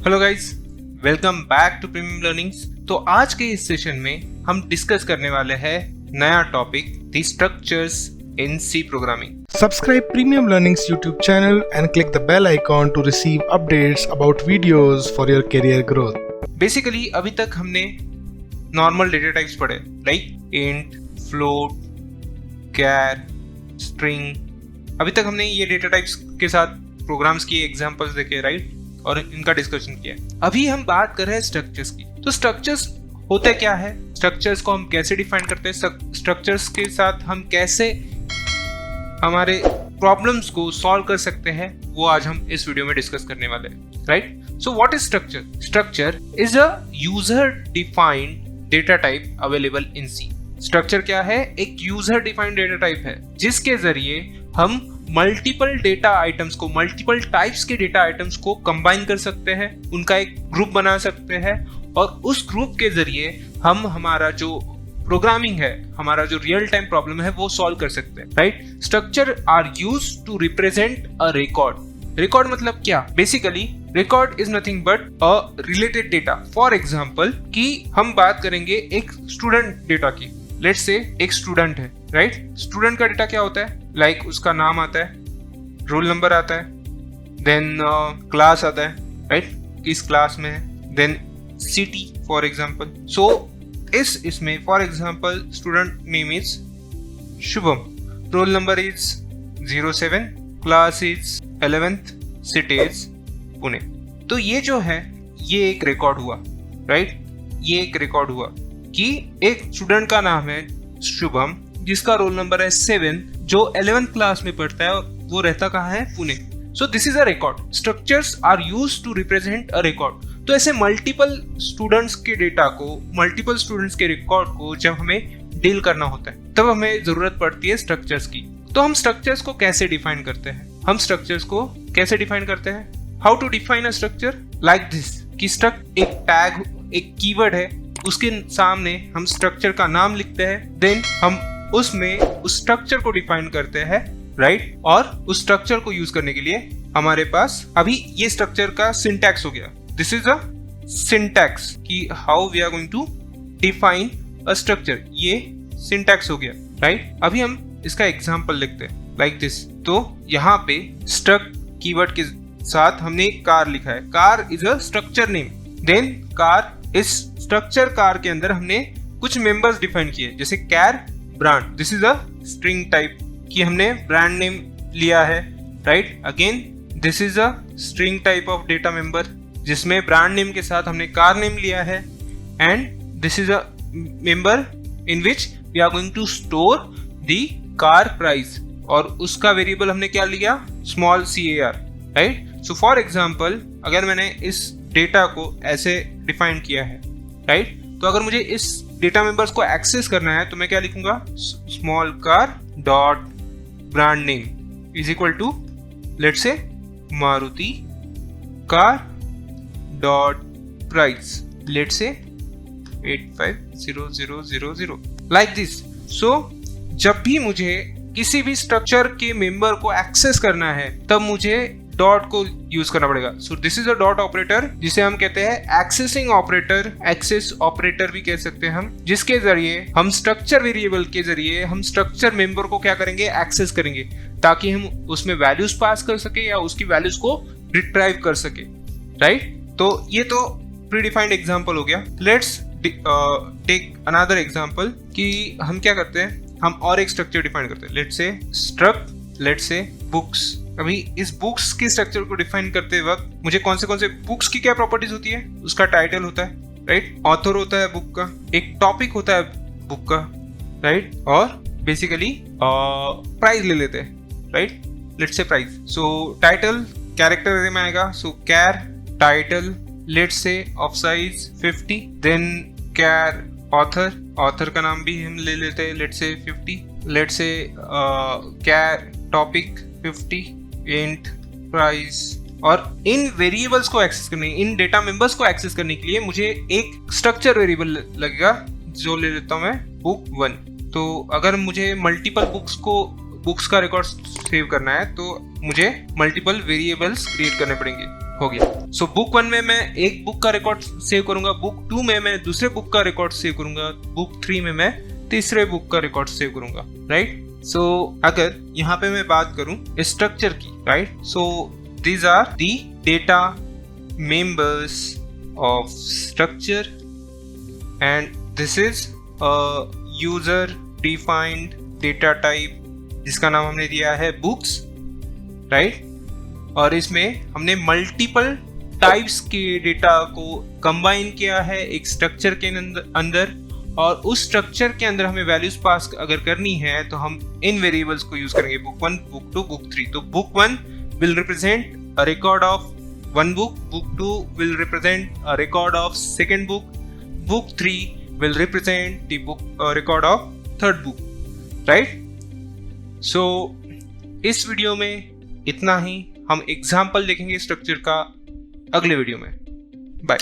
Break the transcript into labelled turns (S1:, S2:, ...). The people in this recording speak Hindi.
S1: Hello guys, welcome back to premium learnings. तो आज के इस सेशन में हम डिस्कस करने वाले हैं नया topic the structures in C programming.
S2: Subscribe Premium Learning's YouTube channel and click the bell icon to receive updates about videos for your career growth.
S1: Basically अभी तक हमने नॉर्मल डेटा टाइप्स पढ़े लाइक इंट, फ्लोट, कैर, स्ट्रिंग। अभी तक हमने ये डेटा टाइप्स के साथ प्रोग्राम्स की एग्जांपल्स देखे, राइट, और इनका डिस्कशन किया। अभी हम बात कर रहे हैं स्ट्रक्चर्स की। तो स्ट्रक्चर्स होते क्या है, स्ट्रक्चर्स को हम कैसे डिफाइन करते हैं, स्ट्रक्चर्स के साथ हम कैसे हमारे प्रॉब्लम्स को सॉल्व कर सकते हैं, वो आज हम इस वीडियो में डिस्कस करने वाले हैं, right. So what is structure? Structure is a user defined data type available in C. Structure क्या है? एक यूजर डिफाइंड डेटा टाइप है जिसके जरिए हम मल्टीपल डेटा आइटम्स को, मल्टीपल टाइप्स के डेटा आइटम्स को कंबाइन कर सकते हैं, उनका एक ग्रुप बना सकते हैं और उस ग्रुप के जरिए हम हमारा जो प्रोग्रामिंग है, हमारा जो रियल टाइम प्रॉब्लम है, वो सॉल्व कर सकते हैं, right. Structure are used to represent a record. Record मतलब क्या? Basically record is nothing but a related data. For example कि हम बात करेंगे एक स्टूडेंट डेटा की। लेट्स से एक स्टूडेंट है, राइट। स्टूडेंट का डेटा क्या होता है? लाइक उसका नाम आता है, रोल नंबर आता है, देन क्लास आता है, राइट, किस क्लास में है, देन सिटी फॉर एग्जांपल। सो इसमें for example student name is Shubham, roll number is 07, class is 11th, city is Pune. तो ये जो है ये एक रिकॉर्ड हुआ, राइट। ये एक रिकॉर्ड हुआ कि एक स्टूडेंट का नाम है शुभम जिसका रोल नंबर है 7, जो 11th क्लास में पढ़ता है और वो रहता कहाँ है? Pune. So this is a record. Structures are used to represent a record. तो ऐसे मल्टीपल स्टूडेंट्स के डेटा को, मल्टीपल स्टूडेंट्स के रिकॉर्ड को जब हमें डील करना होता है तब हमें जरूरत पड़ती है स्ट्रक्चर्स की। तो हम स्ट्रक्चर्स को कैसे डिफाइन करते हैं? हम स्ट्रक्चर्स को कैसे डिफाइन करते हैं? How to define a structure? Like this कि स्ट्रक्ट एक टैग, एक कीवर्ड है, उसके सामने हम स्ट्रक्चर का नाम लिखते हैं, देन हम उसमें उस स्ट्रक्चर को डिफाइन करते हैं, राइट। और उस स्ट्रक्चर को यूज करने के लिए हमारे पास अभी ये स्ट्रक्चर का सिंटैक्स हो गया। दिस इज अ सिंटैक्स कि how we are going to define a structure. ये सिंटैक्स हो गया, राइट। अभी हम इसका एग्जांपल लिखते हैं लाइक दिस। तो यहाँ पे स्ट्रक्ट कीवर्ड के साथ हमने कार लिखा है। Car is a structure name. Then car, इस स्ट्रक्चर कार के अंदर हमने कुछ मेंबर्स डिफाइन किए, जैसे char brand. This is a string type कि हमने ब्रांड नेम लिया है, right. Again this is a string type of data member जिसमें ब्रांड नेम के साथ हमने कार नेम लिया है। And this is a member in which we are going to store the car price, और उसका वेरिएबल हमने क्या लिया? Small car, right. So for example अगर मैंने इस डेटा को ऐसे डिफाइन किया है, राइट, तो अगर मुझे इस डेटा मेंबर्स को एक्सेस करना है तो मैं क्या लिखूंगा? Small car dot brand name is equal to let's say Maruti car dot price, let's say 850000, like this. सो जब भी मुझे किसी भी स्ट्रक्चर के मेंबर को एक्सेस करना है तब मुझे डॉट को यूज करना पड़ेगा। सो this is a dot operator जिसे हम कहते हैं एक्सेसिंग ऑपरेटर, एक्सेस ऑपरेटर भी कह सकते हैं हम, जिसके जरिए हम स्ट्रक्चर वेरिएबल के जरिए हम स्ट्रक्चर मेंबर को क्या करेंगे? एक्सेस करेंगे, ताकि हम उसमें वैल्यूज पास कर सके या उसकी वैल्यूज को रिट्राइव कर सके, राइट। तो ये तो प्रीडिफाइंड एग्जांपल हो गया। लेट्स टेक अनदर एग्जांपल कि हम क्या करते हैं, हम और एक स्ट्रक्चर डिफाइन करते हैं। Let's say struct, let's say books. अभी इस बुक्स के स्ट्रक्चर को डिफाइन करते वक्त मुझे कौन से बुक्स की क्या प्रॉपर्टीज होती है? उसका टाइटल होता है, राइट, ऑथर होता है बुक का, एक टॉपिक होता है बुक का, राइट, और बेसिकली प्राइस ले लेते हैं, right. Let's say price. So title character में आएगा, so char title, let's say of size 50, then char author, author का नाम भी हम ले लेते हैं, let's say 50, let's say char topic 50, int price. और इन वेरिएबल्स को एक्सेस करने, इन डेटा मेंबर्स को एक्सेस करने के लिए मुझे एक स्ट्रक्चर वेरिएबल लगेगा, जो ले लेता हूं मैं बुक 1। तो अगर मुझे मल्टीपल बुक्स का रिकॉर्ड सेव करना है तो मुझे मल्टीपल वेरिएबल्स क्रिएट करने पड़ेंगे। हो गया। सो बुक 1 में मैं एक बुक का रिकॉर्ड सेव करूंगा, बुक 2 में मैं दूसरे बुक का रिकॉर्ड सेव करूंगा, बुक 3 में मैं तीसरे बुक का रिकॉर्ड सेव करूंगा, राइट। सो अगर यहाँ पे मैं बात करूं स्ट्रक्चर की, right, so these are the data members of structure and this is a user defined data type जिसका नाम हमने दिया है books, राइट। और इसमें हमने मल्टीपल टाइप्स के डेटा को कंबाइन किया है एक स्ट्रक्चर के अंदर, और उस स्ट्रक्चर के अंदर हमें वैल्यूज पास अगर करनी है तो हम इन वेरिएबल्स को यूज करेंगे, बुक 1, बुक 2, बुक 3। तो book 1 will represent a record of one book, book 2 will represent a record of second book, book 3 will represent the book record of third book, right? So इस वीडियो में इतना ही, हम एग्जाम्पल देखेंगे स्ट्रक्चर का अगले वीडियो में। बाय।